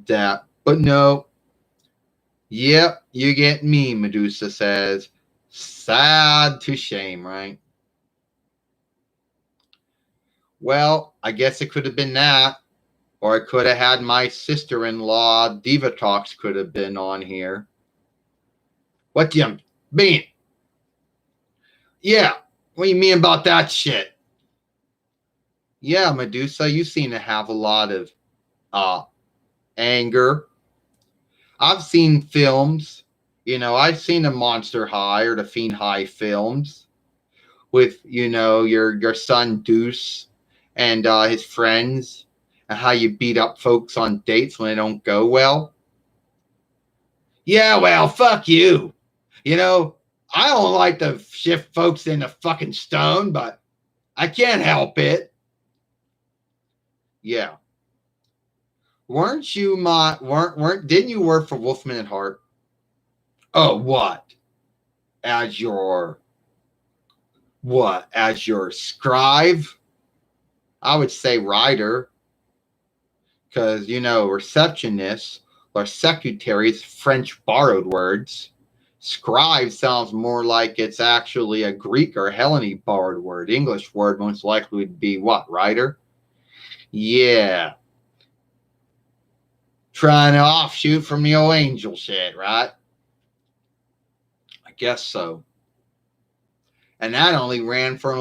that, but no. Yep, you get me, Medusa says. Sad to shame, right? Well, I guess it could have been that. Or I could have had my sister-in-law, Diva Talks, could have been on here. What do you mean? Yeah, what do you mean about that shit? Yeah, Medusa, you seem to have a lot of anger. I've seen films. I've seen the Monster High or the Fiend High films with, your son Deuce and his friends, and how you beat up folks on dates when they don't go well. Yeah, well, fuck you. I don't like to shift folks into fucking stone, but I can't help it. Yeah. Weren't you didn't you work for Wolfman and Hart? Oh, what? As your what? As your scribe? I would say writer, because receptionists or secretaries, French borrowed words. Scribe sounds more like it's actually a Greek or Hellenic borrowed word. English word most likely would be what? Writer? Yeah. Trying to offshoot from the old angel shit, right? I guess so. And that only ran for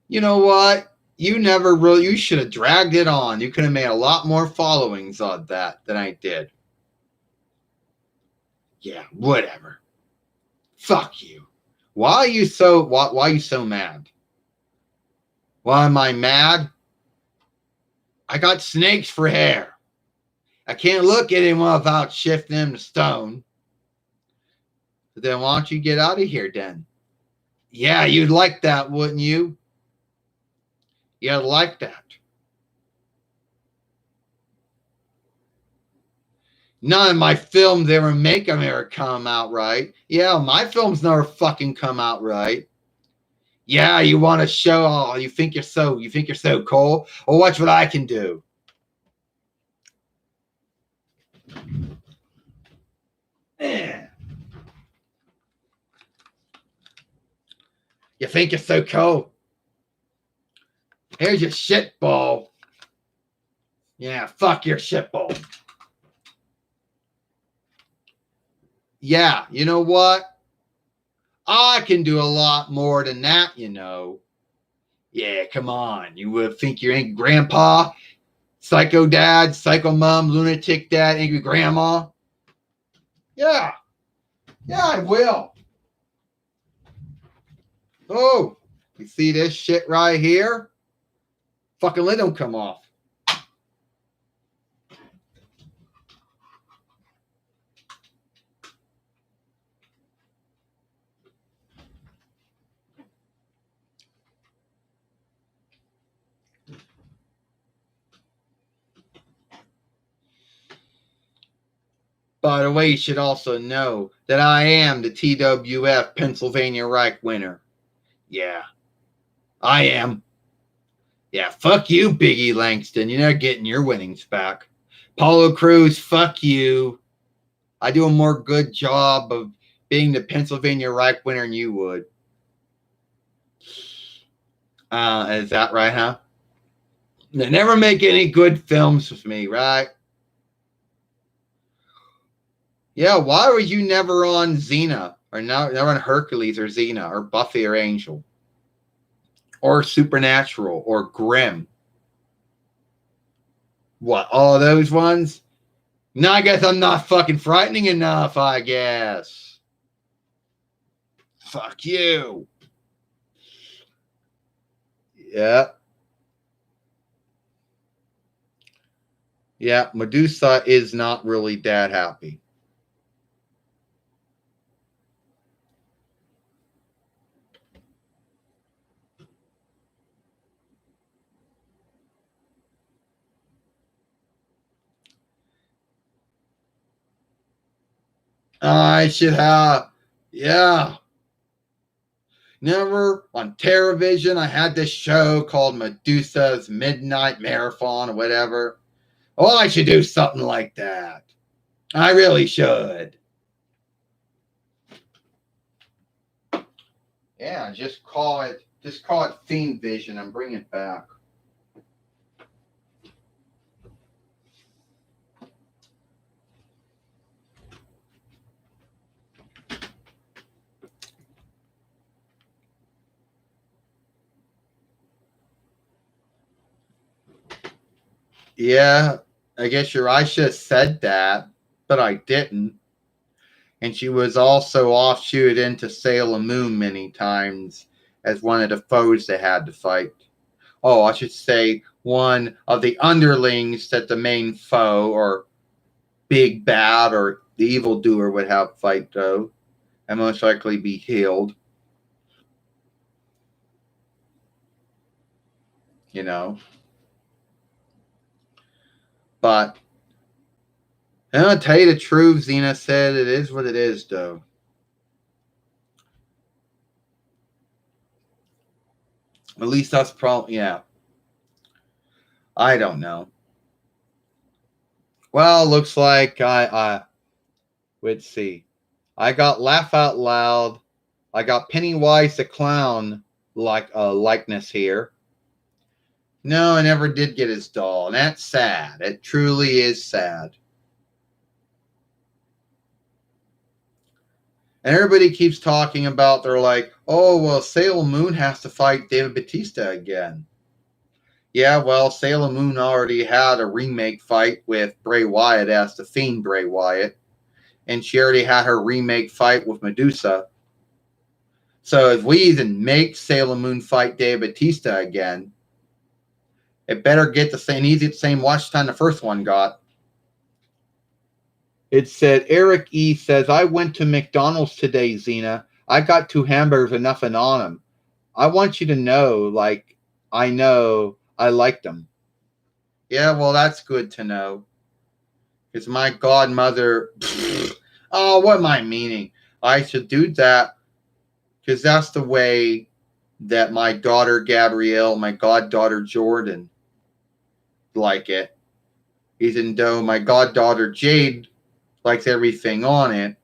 you know what? You should have dragged it on. You could have made a lot more followings on that than I did. Yeah, whatever. Fuck you. Why are you so mad? Why am I mad? I got snakes for hair. I can't look at anyone without shifting them to stone. But then why don't you get out of here then? Yeah, you'd like that, wouldn't you? You'd like that. None of my films they were making ever come out right. Yeah, my films never fucking come out right. Yeah, you want to show, oh, you think you're so cool? Well, watch what I can do. Man. You think you're so cool? Here's your shit ball. Yeah, fuck your shit ball. Yeah, you know what? I can do a lot more than that, Yeah, come on. You would think your angry grandpa, psycho dad, psycho mom, lunatic dad, angry grandma. Yeah. Yeah, I will. Oh, you see this shit right here? Fucking lid don't come off. By the way, you should also know that I am the TWF Pennsylvania Reich winner. Yeah, I am. Yeah, fuck you, Biggie Langston. You're not getting your winnings back. Paulo Cruz, fuck you. I do a more good job of being the Pennsylvania Reich winner than you would. Is that right, huh? They never make any good films with me, right? Yeah, why were you never on XENA? Or never on Hercules or XENA or Buffy or Angel? Or Supernatural or Grimm? What, all those ones? No, I guess I'm not fucking frightening enough, I guess. Fuck you. Yeah. Yeah, Medusa is not really that happy. I should have, yeah. Never on television, I had this show called Medusa's Midnight Marathon or whatever. Oh, I should do something like that. I really should. Yeah, just call it Theme Vision and bring it back. Yeah, I guess I should have said that, but I didn't. And she was also offshoot into Sailor Moon many times as one of the foes they had to fight. Oh, I should say one of the underlings that the main foe or big bad or the evildoer would have fight though, and most likely be healed. You know, but and I'll tell you the truth. Xena said it is what it is, though. At least that's probably yeah. I don't know. Well, looks like let's see. I got Laugh Out Loud. I got Pennywise the Clown like likeness here. No, I never did get his doll, and that's sad. It truly is sad. And everybody keeps talking about they're like, oh well, Sailor Moon has to fight David Batista again. Yeah, well, Sailor Moon already had a remake fight with Bray Wyatt as the Fiend Bray Wyatt, and she already had her remake fight with Medusa. So if we even make Sailor Moon fight Dave Batista again, it better get the same watch time the first one got. It said Eric E says, I went to McDonald's today, Xena. I got 2 hamburgers and nothing on them. I want you to know, like, I know I liked them. Yeah, well, that's good to know. Because my godmother, oh, what am I meaning? I should do that because that's the way that my daughter Gabrielle, my goddaughter Jordan, like it. Even though my goddaughter Jade likes everything on it,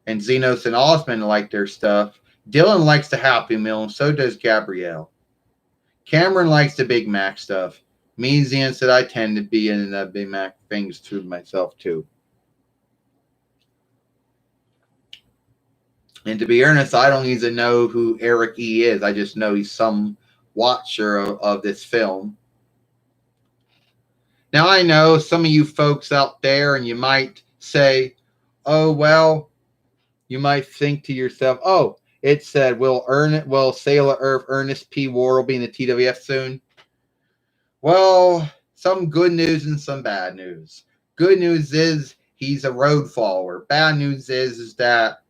and Xenos and Osmond like their stuff, Dylan likes the Happy Meal, and so does Gabrielle. Cameron likes the Big Mac stuff. Me and Xena said I tend to be in the Big Mac things to myself too. And to be honest, I don't even know who Eric E. is. I just know he's some watcher of this film. Now, I know some of you folks out there, and you might say, oh, well, you might think to yourself, oh, it said, will Sailor Earth Ernest P. Worrell be in the TWF soon? Well, some good news and some bad news. Good news is he's a road follower. Bad news is that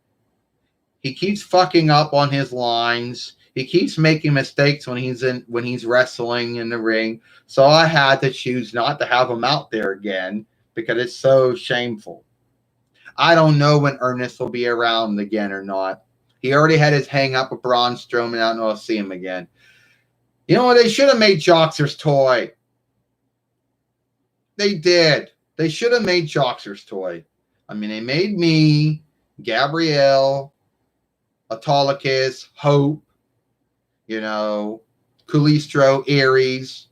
he keeps fucking up on his lines. He keeps making mistakes when he's wrestling in the ring. So I had to choose not to have him out there again because it's so shameful. I don't know when Ernest will be around again or not. He already had his hang up with Braun Strowman. I don't know if I'll see him again. You know what? They should have made Joxer's toy. They did. They should have made Joxer's toy. I mean, they made me, Gabrielle, Autolycus, Hope, Calistro, Aries.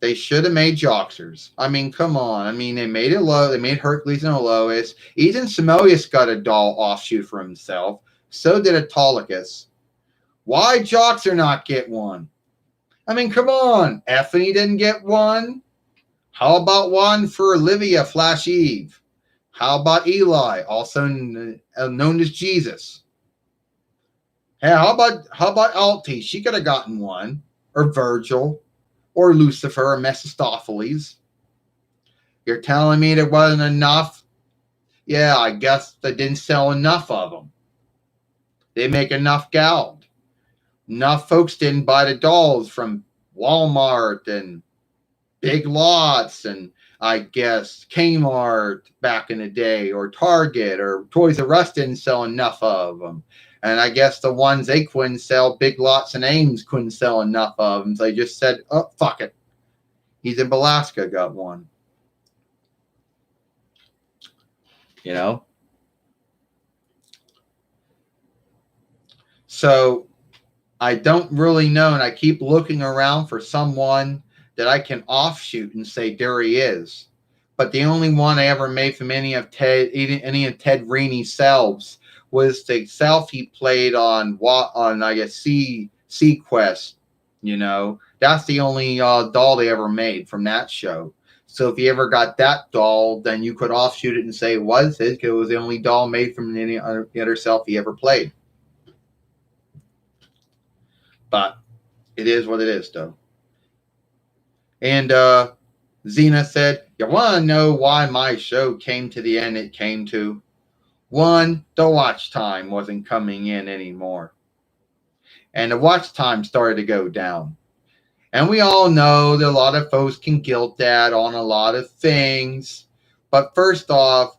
They should have made Joxers. I mean, come on. I mean, they made it low. They made Hercules and Lois. Ethan Samoius got a doll offshoot for himself. So did Autolycus. Why Joxer not get one? I mean, come on. Effany didn't get one. How about one for Olivia Flash Eve? How about Eli, also known as Jesus? Hey, how about Alti? She could have gotten one. Or Virgil. Or Lucifer or Mephistopheles. You're telling me there wasn't enough? Yeah, I guess they didn't sell enough of them. They make enough gold. Enough folks didn't buy the dolls from Walmart and Big Lots and I guess, Kmart back in the day, or Target, or Toys R Us didn't sell enough of them. And I guess the ones they couldn't sell, Big Lots and Ames couldn't sell enough of them. So they just said, oh, fuck it. He's in Alaska, got one. You know? So I don't really know, and I keep looking around for someone that I can offshoot and say, there he is. But the only one I ever made from any of Ted Rainey's selves was the self he played on I guess Sequest. You know, that's the only doll they ever made from that show. So if you ever got that doll, then you could offshoot it and say it was his, because it was the only doll made from any other self he ever played. But it is what it is, though. And XENA said, you want to know why my show came to the end it came to? One, the watch time wasn't coming in anymore. And the watch time started to go down. And we all know that a lot of folks can guilt that on a lot of things. But first off,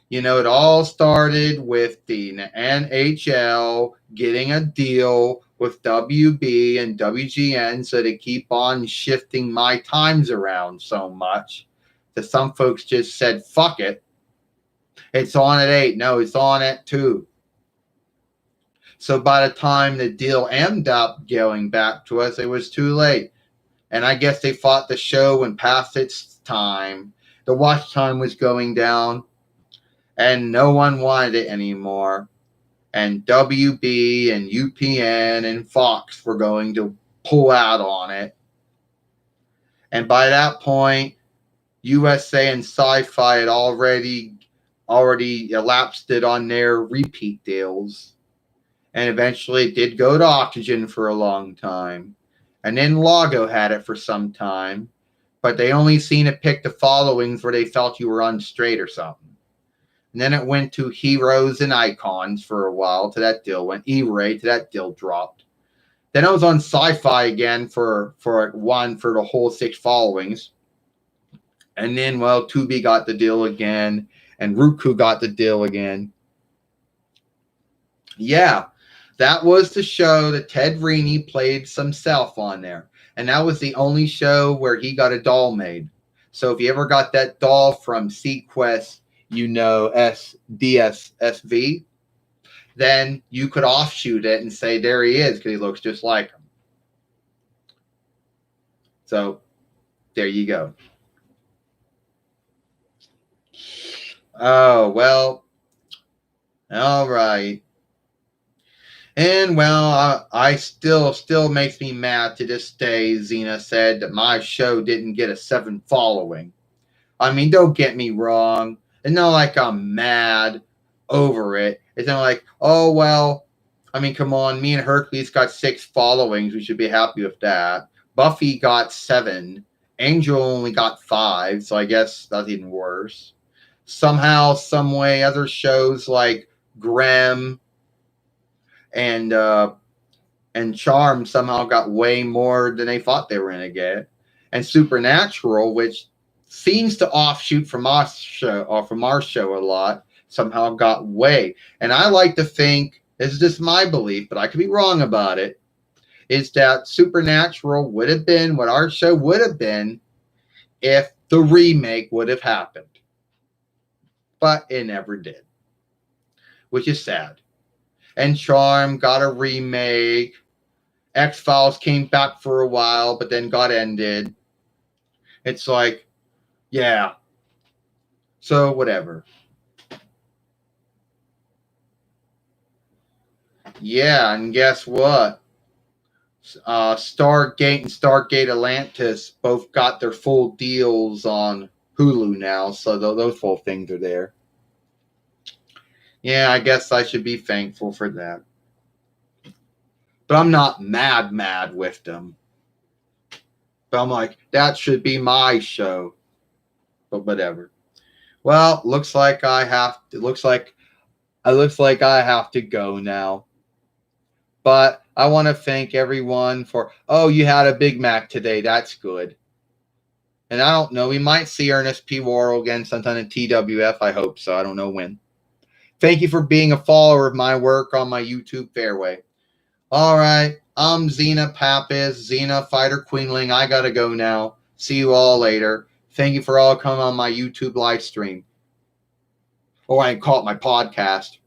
you know, it all started with the NHL getting a deal with WB and WGN, so they keep on shifting my times around so much that some folks just said, fuck it. It's on at 8. No, it's on at 2. So by the time the deal ended up going back to us, it was too late. And I guess they thought the show went past its time. The watch time was going down, and no one wanted it anymore. And WB and UPN and Fox were going to pull out on it. And by that point, USA and Sci-Fi had already elapsed it on their repeat deals. And eventually it did go to Oxygen for a long time. And then Lago had it for some time. But they only seen it pick the followings where they felt you were unstraight or something. And then it went to Heroes and Icons for a while till that deal went. E-Ray till that deal dropped. Then it was on Sci-Fi again for the whole 6 followings. And then, well, Tubi got the deal again. And Roku got the deal again. Yeah, that was the show that Ted Rainey played some self on there. And that was the only show where he got a doll made. So if you ever got that doll from Sequest, you know, DSSV, then you could offshoot it and say, there he is, because he looks just like him. So there you go. Oh, well, all right. And well, I still makes me mad to this day. XENA said that my show didn't get a 7 following. I mean, don't get me wrong. It's not like I'm mad over it. It's not like, oh, well, I mean, come on. Me and Hercules got 6 followings. We should be happy with that. Buffy got 7. Angel only got 5. So I guess that's even worse. Somehow, some way, other shows like Grimm and Charm somehow got way more than they thought they were going to get. And Supernatural, which seems to offshoot from our show a lot, somehow got way. And I like to think, this is just my belief, but I could be wrong about it, is that Supernatural would have been what our show would have been if the remake would have happened. But it never did, which is sad. And Charm got a remake. X-Files came back for a while, but then got ended. It's like, yeah. So, whatever. Yeah, and guess what? Stargate and Stargate Atlantis both got their full deals on Hulu now, so those full things are there. Yeah, I guess I should be thankful for that. But I'm not mad with them. But I'm like, that should be my show. But whatever. Well, looks like I have to go now. But I want to thank everyone for, oh, you had a Big Mac today. That's good. And I don't know, we might see Ernest P. Worrell again sometime in TWF. I hope so. I don't know when. Thank you for being a follower of my work on my YouTube fairway. All right, I'm XENA Pappas, XENA Fighter Queenling. I gotta go now. See you all later. Thank you for all coming on my YouTube live stream. Or I can call it my podcast.